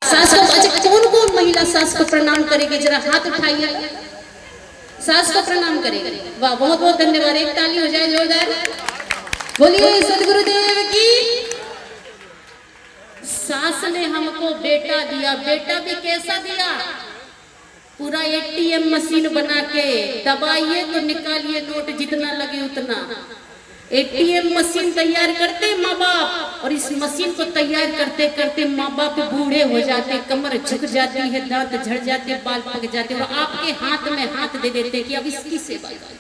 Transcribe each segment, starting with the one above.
सास को अच्छा कौन कौन महिला सास को प्रणाम करेगी, जरा हाथ उठाइए। सास को प्रणाम करेगी, वाह बहुत बहुत धन्यवाद। एक ताली हो जाए जोरदार। बोलिए सदगुरुदेव की। सास ने हमको बेटा दिया, बेटा भी कैसा दिया, पूरा एटीएम मशीन बना के दबाइए तो निकालिए नोट जितना लगे उतना। एटीएम मशीन तैयार करते माँ बाप, और इस मशीन को तैयार करते करते माँ बाप बूढ़े हो जाते, कमर झुक जाती है, दांत झड़ जाते, बाल पक जाते, और आपके हाथ में हाथ दे देते कि अब इसकी सेवा करो।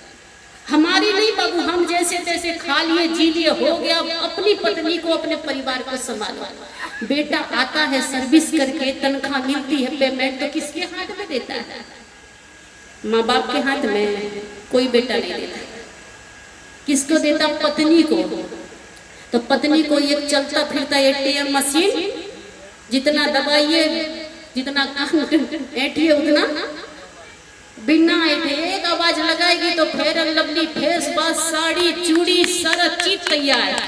हमारी नहीं बाबू, हम जैसे तैसे खा लिए जी लिए हो गया, अपनी पत्नी को अपने परिवार को संभालो। बेटा आता है सर्विस करके, तनख्वाह मिलती है, पेमेंट तो किसके हाथ में देता है? माँ बाप के हाथ में कोई बेटा नहीं देता। किसको देता? पत्नी को। तो पत्नी को एक चलता फिरता एटीएम मशीन, जितना दबाइए जितना ऐठिए उतना बिना ऐठे एक आवाज लगाएगी तो fair and lovely, face wash, sari चूड़ी सारा चीज तैयार।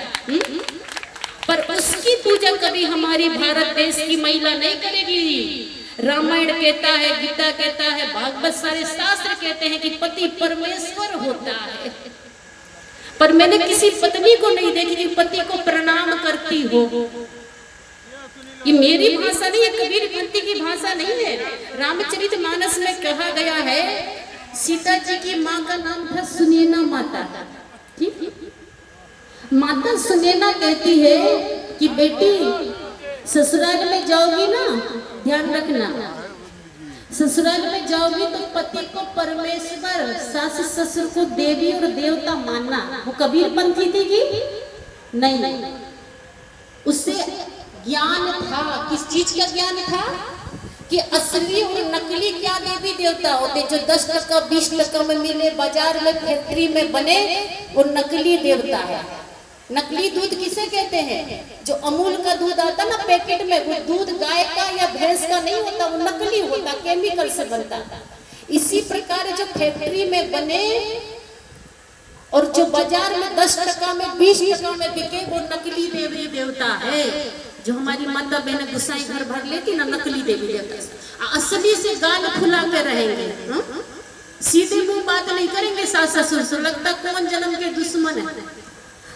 पर उसकी पूजा कभी हमारी भारत देश की महिला नहीं करेगी। रामायण कहता है, गीता कहता है, भागवत सारे शास्त्र कहते हैं कि पति परमेश्वर होता है। पर मैंने किसी पत्नी को नहीं देखी कि पति को प्रणाम करती हो। ये मेरी भाषा नहीं है, कबीर पंथी की भाषा नहीं है। रामचरितमानस में कहा गया है, सीता जी की माँ का नाम था सुनैना माता। ठीक, माता सुनैना कहती है कि बेटी ससुराल में जाओगी ना, ध्यान रखना, ससुराल में जाओगी तो पति को परमेश्वर, सास ससुर को देवी और देवता मानना। वो कबीर पंथी थी कि नहीं? उससे ज्ञान था। किस चीज का ज्ञान था? कि असली और नकली क्या देवी देवता होते, जो 10 टका 20 टका में मिले, बाजार में फैक्ट्री में बने, वो नकली देवता है। नकली दूध किसे कहते हैं? जो अमूल का दूध आता ना पैकेट में, वो दूध गाय का या भैंस का नहीं होता, वो नकली होता, केमिकल से बनता। इसी प्रकार जो फैक्ट्री में बने और जो बाजार में 10 टका में 20 टका में बिके, वो नकली देवी देवता है। जो हमारी माता बहन गुसाई घर भर लेती ना, नकली देवी देवता। असली से गाल फुला के रहेंगे, सीधे मुंह बात नहीं करेंगे सास ससुर से। लगता कौन जन्म के दुश्मन है।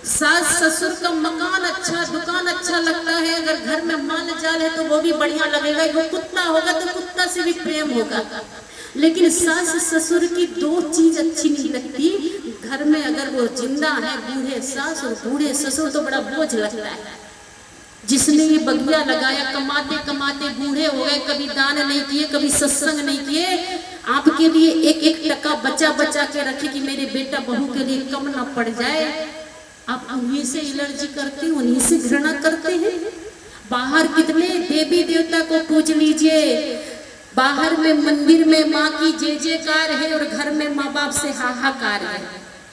सास ससुर का मकान अच्छा, दुकान अच्छा लगता है, अगर घर में माल जाल है तो वो भी बढ़िया लगेगा। वो कुत्ता होगा तो कुत्ता से भी प्रेम होगा। लेकिन सास ससुर की 2 चीज अच्छी नहीं लगती घर में। अगर वो जिंदा है, बूढ़े सास और बूढ़े ससुर, तो बड़ा बोझ लगता है। जिसने ये बगिया लगाया, कमाते कमाते बूढ़े हो गए, कभी दान नहीं किए, कभी सत्संग नहीं किए, आपके लिए एक एक टका बचा बचा के रखे कि मेरे बेटा बहू के लिए कम ना पड़ जाए। आप उन्हीं से एलर्जी करते हैं, उन्हीं से घृणा करते हैं। बाहर कितने देवी देवता को पूज लीजिए, बाहर में मंदिर में माँ की जय जयकार है, और घर में माँ बाप से हाहाकार है।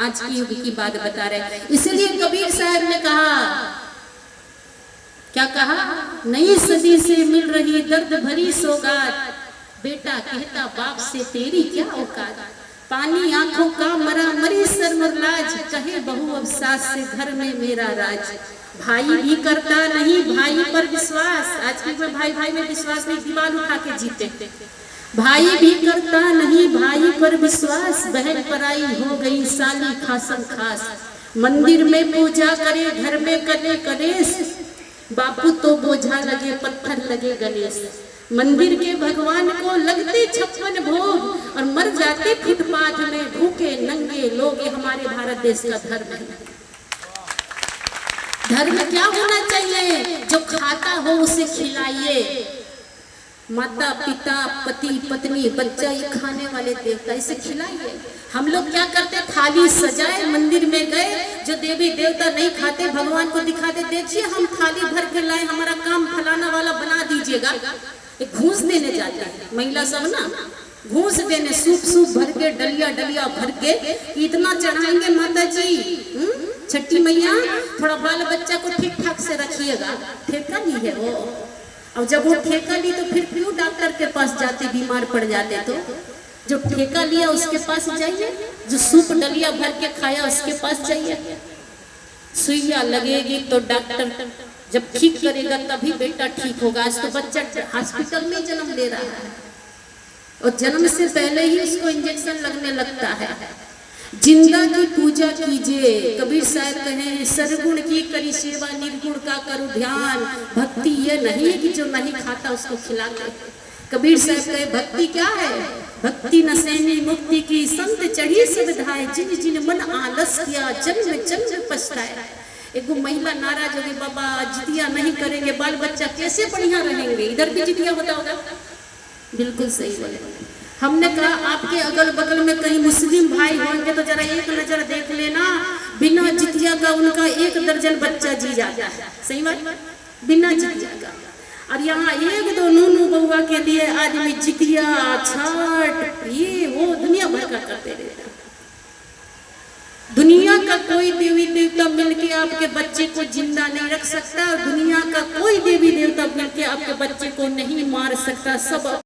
आज की युग की बात बता रहे। इसलिए कबीर साहब ने कहा, क्या कहा? नई सदी से मिल रही दर्द भरी सौगात, बेटा कहता बाप से तेरी क्या औकात। पानी आंखों का मरा मरी शर्म और लाज, कहे बहू अब सास से घर में मेरा राज। भाई भी करता नहीं भाई पर विश्वास। आज के भाई भाई में विश्वास नहीं, दीवार उठा के जीते। भाई भी करता नहीं भाई पर विश्वास, बहन पराई हो गई साली खासम खास। मंदिर में पूजा करे, घर में करे कलेश, बापू तो बोझा लगे पत्थर लगे गणेश। मंदिर के भगवान को लगते 56 भोग, और मर जाते फुटपाथ में भूखे नंगे लोग। ये हमारे भारत देश का धर्म है। धर्म क्या होना चाहिए? जो खाता हो उसे खिलाइए। माता पिता पति पत्नी बच्चा ये खाने वाले देवता, इसे खिलाइए। हम लोग क्या करते? थाली सजाए, मंदिर में गए, जो देवी देवता नहीं खाते भगवान को दिखाते, देखिए हम थाली भर के लाए, हमारा काम फलाना वाला बना दीजिएगा। घूस देने जाते हैं महिला सब ना, घूस देने, सूप सूप भर के, डलिया डलिया भर के, इतना चढ़ाएंगे माता जी। छठी मैया थोड़ा बाल बच्चा को ठीक ठाक से रखिएगा। ठेका नहीं है वो। अब जब वो ठेका ली तो फिर क्यों डॉक्टर के पास जाते, बीमार पड़ जाते? तो जो ठेका लिया उसके पास जाइए, जो सूप डलिया भर के खाया उसके पास जाइए। सुइया लगेगी तो डॉक्टर जब ठीक करेगा तभी बेटा ठीक होगा। आज तो बच्चा हॉस्पिटल में जन्म ले रहा है और जन्म से पहले ही उसको इंजेक्शन लगने लगता है। जिंदा की पूजा कीजिए, कबीर साहब कहें सरगुण की करी सेवा, निर्गुण का करो ध्यान। भक्ति ये नहीं है कि जो नहीं खाता उसको खिला दे। कबीर साहब कहे भक्ति क्या है? भक्ति नसैनी मुक्ति की, संत चढ़ी सुविधाएं, जिन जिन मन आलस किया जन्म जन्म पछताए। एक महिला नाराज होगी, बाबा जितिया नहीं करेंगे बाल बच्चा कैसे बढ़िया रहेंगे। इधर भी जितिया होता होगा, बिल्कुल सही बोले। हमने कहा आपके अगल बगल में कहीं मुस्लिम भाई होंगे तो जरा एक नजर देख लेना, बिना जितिया का उनका 1 दर्जन बच्चा जी जाता है। सही बात, बिना जितिया का। और यहाँ 1-2 नूनू बउआ के लिए आदमी जितिया छठ ये वो दुनिया भर का करते रहता। दुनिया का कोई देवी देवता मिलके आपके बच्चे को जिंदा नहीं रख सकता, दुनिया का कोई देवी देवता मिलके आपके बच्चे को नहीं मार सकता। सब